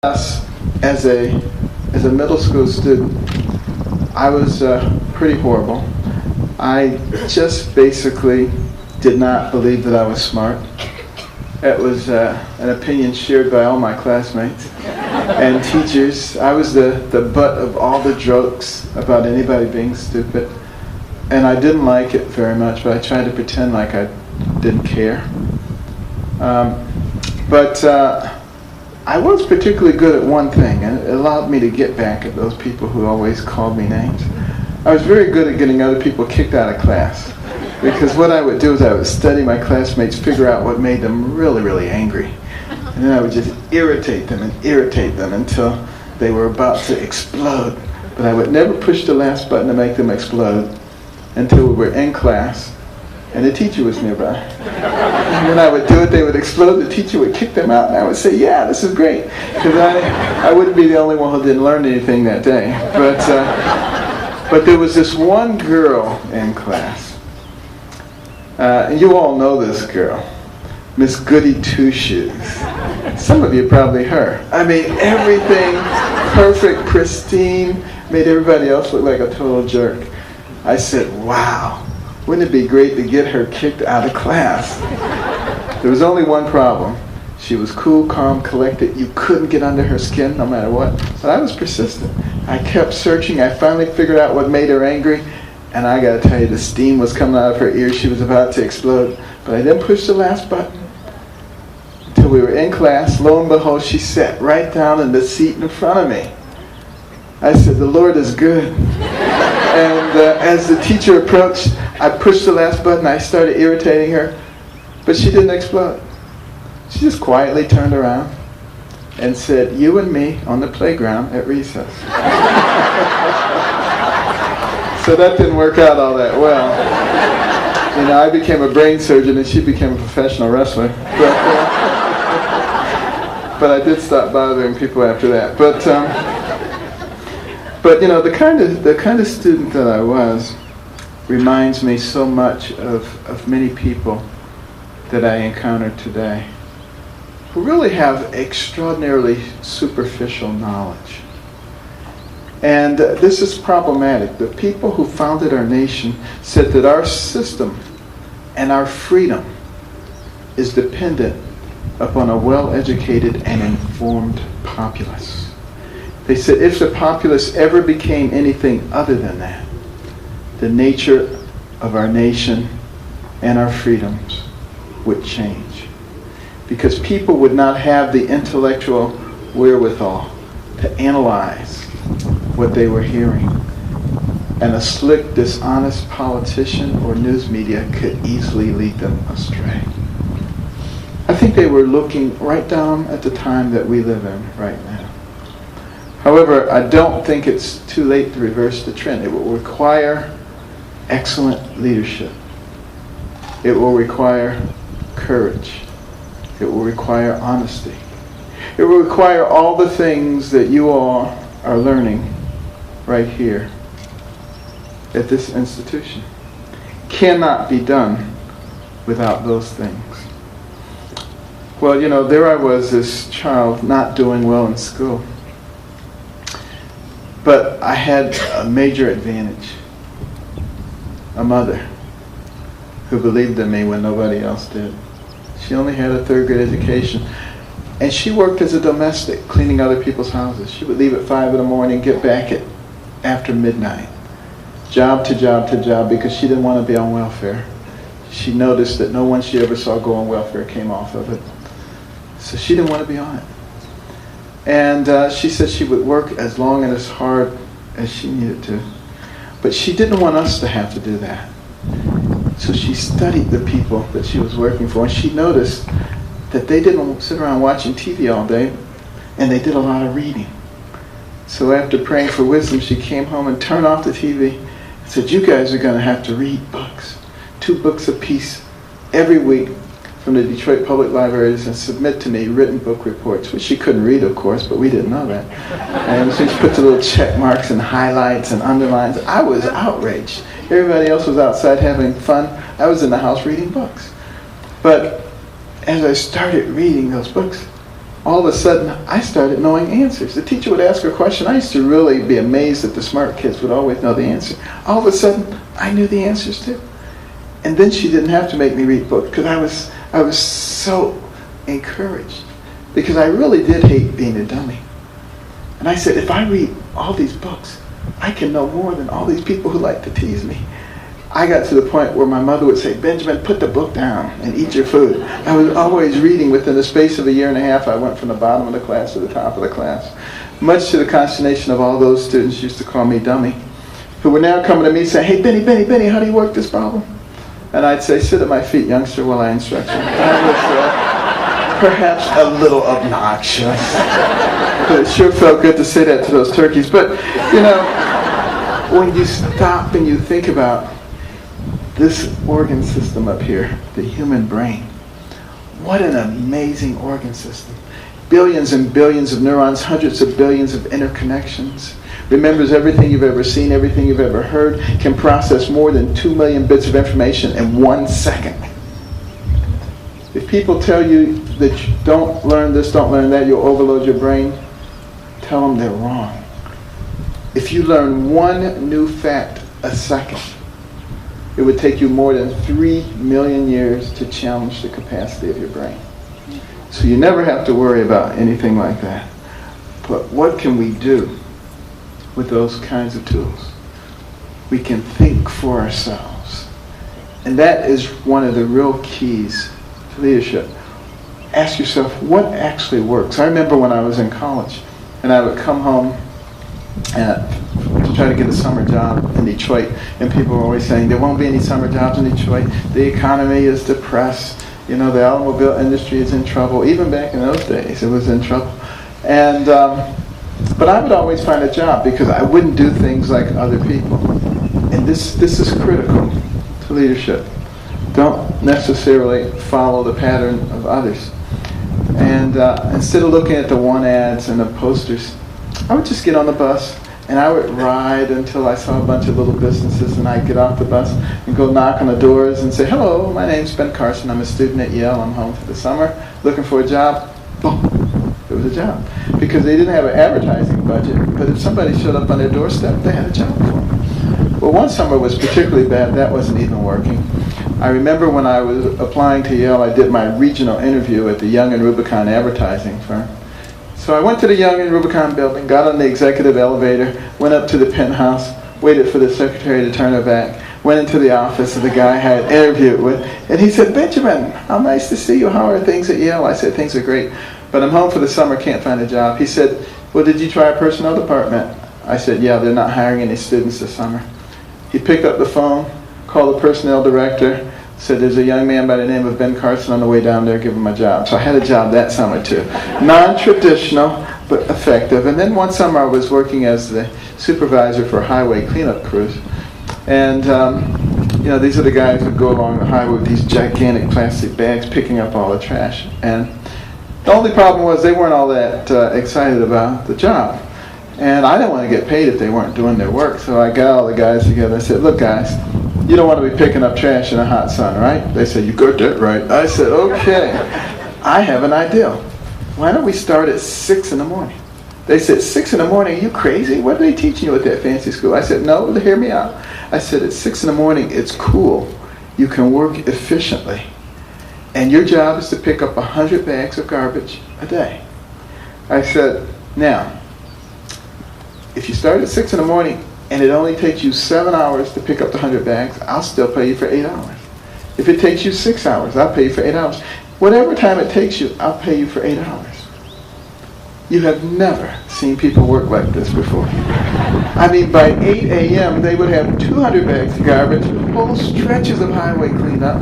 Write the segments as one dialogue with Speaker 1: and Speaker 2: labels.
Speaker 1: As a middle school student, I was pretty horrible. I just basically did not believe that I was smart. It was an opinion shared by all my classmates and teachers. I was the butt of all the jokes about anybody being stupid. And I didn't like it very much, but I tried to pretend like I didn't care. But I was particularly good at one thing, and it allowed me to get back at those people who always called me names. I was very good at getting other people kicked out of class, because what I would do is I would study my classmates, figure out what made them really, really angry, and then I would just irritate them until they were about to explode. But I would never push the last button to make them explode until we were in class and the teacher was nearby. And when I would do it, they would explode, the teacher would kick them out, and I would say, yeah, this is great. Because I wouldn't be the only one who didn't learn anything that day. But there was this one girl in class. And you all know this girl, Miss Goody Two Shoes. Some of you probably her. I mean, everything perfect, pristine, made everybody else look like a total jerk. I said, wow. Wouldn't it be great to get her kicked out of class? There was only one problem. She was cool, calm, collected. You couldn't get under her skin no matter what. But I was persistent. I kept searching. I finally figured out what made her angry. And I got to tell you, the steam was coming out of her ears. She was about to explode. But I didn't push the last button until we were in class. Lo and behold, she sat right down in the seat in front of me. I said, the Lord is good. And as the teacher approached, I pushed the last button. I started irritating her, but she didn't explode. She just quietly turned around and said, you and me on the playground at recess. So that didn't work out all that well. You know, I became a brain surgeon and she became a professional wrestler. But I did stop bothering people after that. But you know, the kind of student that I was reminds me so much of many people that I encounter today who really have extraordinarily superficial knowledge. And this is problematic. The people who founded our nation said that our system and our freedom is dependent upon a well-educated and informed populace. They said if the populace ever became anything other than that, the nature of our nation and our freedoms would change. Because people would not have the intellectual wherewithal to analyze what they were hearing. And a slick, dishonest politician or news media could easily lead them astray. I think they were looking right down at the time that we live in right now. However, I don't think it's too late to reverse the trend. It will require excellent leadership. It will require courage. It will require honesty. It will require all the things that you all are learning right here at this institution. Cannot be done without those things. Well, you know, there I was, this child not doing well in school. But I had a major advantage. A mother who believed in me when nobody else did. She only had a third grade education. And she worked as a domestic, cleaning other people's houses. She would leave at 5 in the morning, get back at after midnight. Job to job to job, because she didn't want to be on welfare. She noticed that no one she ever saw go on welfare came off of it. So she didn't want to be on it. And she said she would work as long and as hard as she needed to. But she didn't want us to have to do that. So she studied the people that she was working for, and she noticed that they didn't sit around watching TV all day, and they did a lot of reading. So after praying for wisdom, she came home and turned off the TV and said, you guys are going to have to read books. 2 books apiece every week from the Detroit Public Libraries and submit to me written book reports, which she couldn't read, of course, but we didn't know that. And she put the little check marks and highlights and underlines. I was outraged. Everybody else was outside having fun. I was in the house reading books. But as I started reading those books, all of a sudden, I started knowing answers. The teacher would ask her a question. I used to really be amazed that the smart kids would always know the answer. All of a sudden, I knew the answers too. And then she didn't have to make me read books because I was so encouraged, because I really did hate being a dummy. And I said, if I read all these books, I can know more than all these people who like to tease me. I got to the point where my mother would say, Benjamin, put the book down and eat your food. I was always reading. Within the space of a year and a half, I went from the bottom of the class to the top of the class. Much to the consternation of all those students who used to call me dummy, who were now coming to me saying, hey, Benny, how do you work this problem? And I'd say, sit at my feet, youngster, while I instruct you. I was perhaps a little obnoxious. But it sure felt good to say that to those turkeys. But, you know, when you stop and you think about this organ system up here, the human brain, what an amazing organ system. Billions and billions of neurons, hundreds of billions of interconnections. Remembers everything you've ever seen, everything you've ever heard, can process more than 2 million bits of information in 1 second. If people tell you that you don't learn this, don't learn that, you'll overload your brain, tell them they're wrong. If you learn one new fact a second, it would take you more than 3 million years to challenge the capacity of your brain. So you never have to worry about anything like that. But what can we do with those kinds of tools? We can think for ourselves. And that is one of the real keys to leadership. Ask yourself, what actually works? I remember when I was in college, and I would come home to try to get a summer job in Detroit, and people were always saying, there won't be any summer jobs in Detroit. The economy is depressed. You know, the automobile industry is in trouble. Even back in those days, it was in trouble. And but I would always find a job because I wouldn't do things like other people. And this is critical to leadership. Don't necessarily follow the pattern of others. And instead of looking at the want ads and the posters, I would just get on the bus and I would ride until I saw a bunch of little businesses, and I'd get off the bus and go knock on the doors and say, hello, my name's Ben Carson. I'm a student at Yale. I'm home for the summer, looking for a job. Boom. It was a job. Because they didn't have an advertising budget, but if somebody showed up on their doorstep, they had a job for them. Well, one summer was particularly bad. That wasn't even working. I remember when I was applying to Yale, I did my regional interview at the Young and Rubicon advertising firm. So I went to the Young and Rubicon building, got on the executive elevator, went up to the penthouse, waited for the secretary to turn her back, went into the office of the guy I had interviewed with, and he said, Benjamin, how nice to see you. How are things at Yale? I said, things are great, but I'm home for the summer, can't find a job. He said, well, did you try a personnel department? I said, yeah, they're not hiring any students this summer. He picked up the phone, called the personnel director, said, there's a young man by the name of Ben Carson on the way down there, give him a job. So I had a job that summer too. Non-traditional, but effective. And then one summer I was working as the supervisor for highway cleanup crews. And you know, these are the guys who go along the highway with these gigantic plastic bags picking up all the trash. And the only problem was they weren't all that excited about the job. And I didn't want to get paid if they weren't doing their work. So I got all the guys together. I said, look guys, you don't want to be picking up trash in a hot sun, right? They said, you got that right. I said, okay, I have an idea. Why don't we start at 6 in the morning? They said, 6 in the morning, are you crazy? What are they teaching you at that fancy school? I said, no, hear me out. I said, at 6 in the morning, it's cool. You can work efficiently. And your job is to pick up 100 bags of garbage a day. I said, now, if you start at 6 in the morning, and it only takes you 7 hours to pick up the 100 bags, I'll still pay you for 8 hours. If it takes you 6 hours, I'll pay you for 8 hours. Whatever time it takes you, I'll pay you for 8 hours. You have never seen people work like this before. I mean, by 8 a.m., they would have 200 bags of garbage, whole stretches of highway cleaned up,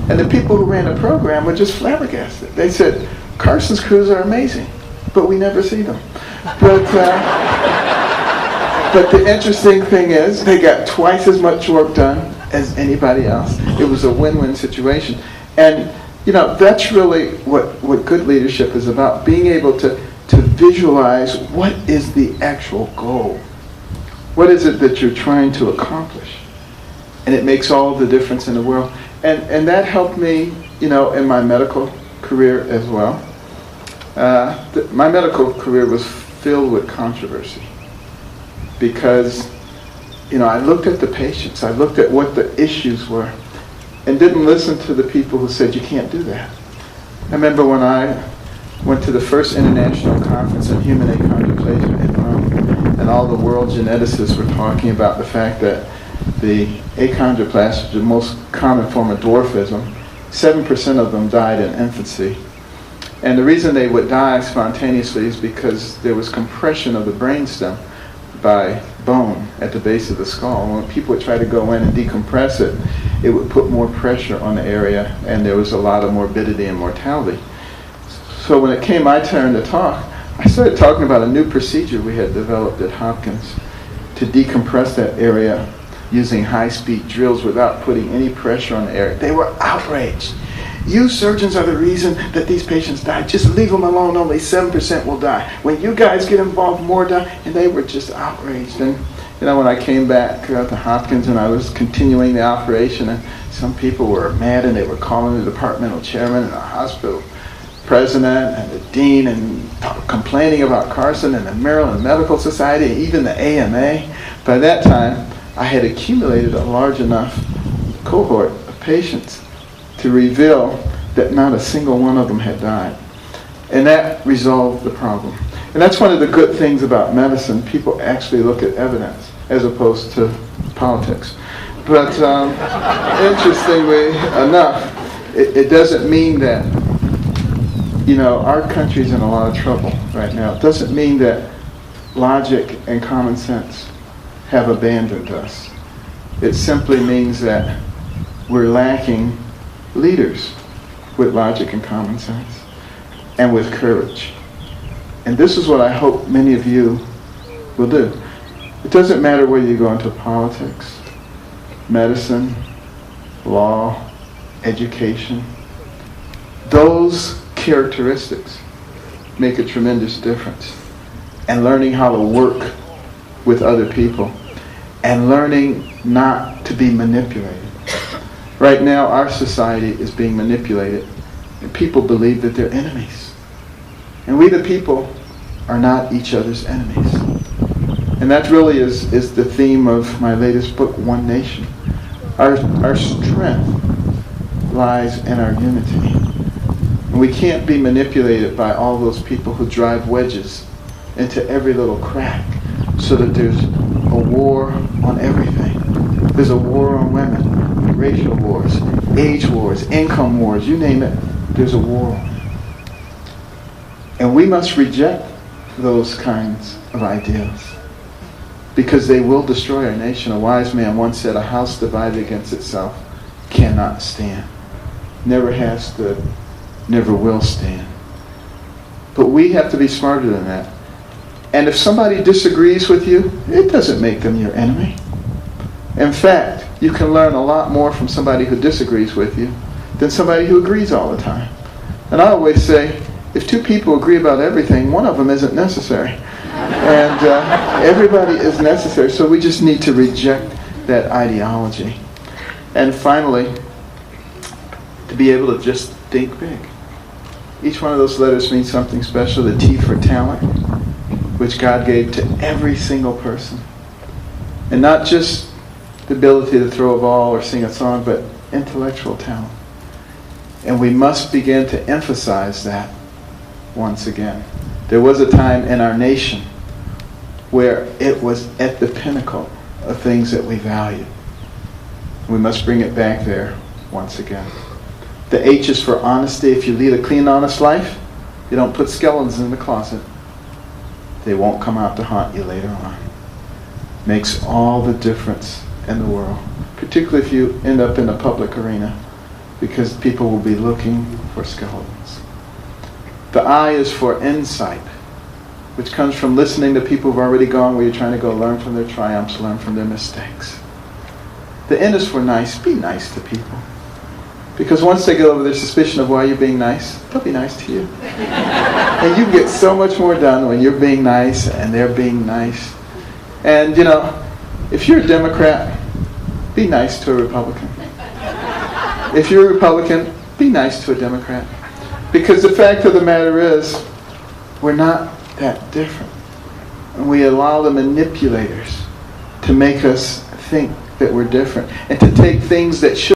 Speaker 1: and the people who ran the program were just flabbergasted. They said, Carson's crews are amazing, but we never see them. But the interesting thing is, they got twice as much work done as anybody else. It was a win-win situation. And, you know, that's really what good leadership is about, being able to visualize what is the actual goal. What is it that you're trying to accomplish? And it makes all the difference in the world. And that helped me, you know, in my medical career as well. My medical career was filled with controversy because, I looked at the patients, I looked at what the issues were, and didn't listen to the people who said you can't do that. I remember when I went to the first international conference on human achondroplasia in Rome, and all the world geneticists were talking about the fact that the achondroplasia, the most common form of dwarfism, 7% of them died in infancy. And the reason they would die spontaneously is because there was compression of the brainstem by bone at the base of the skull. And when people would try to go in and decompress it, it would put more pressure on the area, and there was a lot of morbidity and mortality. So when it came my turn to talk, I started talking about a new procedure we had developed at Hopkins to decompress that area using high-speed drills without putting any pressure on the area. They were outraged. You surgeons are the reason that these patients die. Just leave them alone. Only 7% will die. When you guys get involved, more die. And they were just outraged. And when I came back to Hopkins and I was continuing the operation, and some people were mad and they were calling the departmental chairman and the hospital president and the dean and complaining about Carson and the Maryland Medical Society and even the AMA. By that time, I had accumulated a large enough cohort of patients to reveal that not a single one of them had died. And that resolved the problem. And that's one of the good things about medicine. People actually look at evidence as opposed to politics. But interestingly enough, it doesn't mean that, our country's in a lot of trouble right now. It doesn't mean that logic and common sense have abandoned us. It simply means that we're lacking leaders with logic and common sense and with courage. And this is what I hope many of you will do. It doesn't matter whether you go into politics, medicine, law, education. Those characteristics make a tremendous difference. And learning how to work with other people and learning not to be manipulated. Right now, our society is being manipulated, and people believe that they're enemies. And we, the people, are not each other's enemies. And that really is the theme of my latest book, One Nation. Our strength lies in our unity. And we can't be manipulated by all those people who drive wedges into every little crack so that there's a war on everything. There's a war on women, racial wars, age wars, income wars, you name it, there's a war on it. And we must reject those kinds of ideas because they will destroy our nation. A wise man once said, a house divided against itself cannot stand. Never has stood, never will stand. But we have to be smarter than that. And if somebody disagrees with you, it doesn't make them your enemy. In fact, you can learn a lot more from somebody who disagrees with you than somebody who agrees all the time. And I always say, if two people agree about everything, one of them isn't necessary. And everybody is necessary, so we just need to reject that ideology. And finally, to be able to just think big. Each one of those letters means something special. The T for talent, which God gave to every single person. And not just the ability to throw a ball or sing a song, but intellectual talent. And we must begin to emphasize that once again. There was a time in our nation where it was at the pinnacle of things that we valued. We must bring it back there once again. The H is for honesty. If you lead a clean, honest life, you don't put skeletons in the closet. They won't come out to haunt you later on. Makes all the difference in the world, particularly if you end up in a public arena, because people will be looking for skeletons. The I is for insight, which comes from listening to people who've already gone, where you're trying to go learn from their triumphs, learn from their mistakes. The N is for nice. Be nice to people. Because once they get over their suspicion of why you're being nice, they'll be nice to you. And you get so much more done when you're being nice and they're being nice. And, if you're a Democrat, be nice to a Republican. If you're a Republican, be nice to a Democrat. Because the fact of the matter is, we're not that different. And we allow the manipulators to make us think that we're different and to take things that should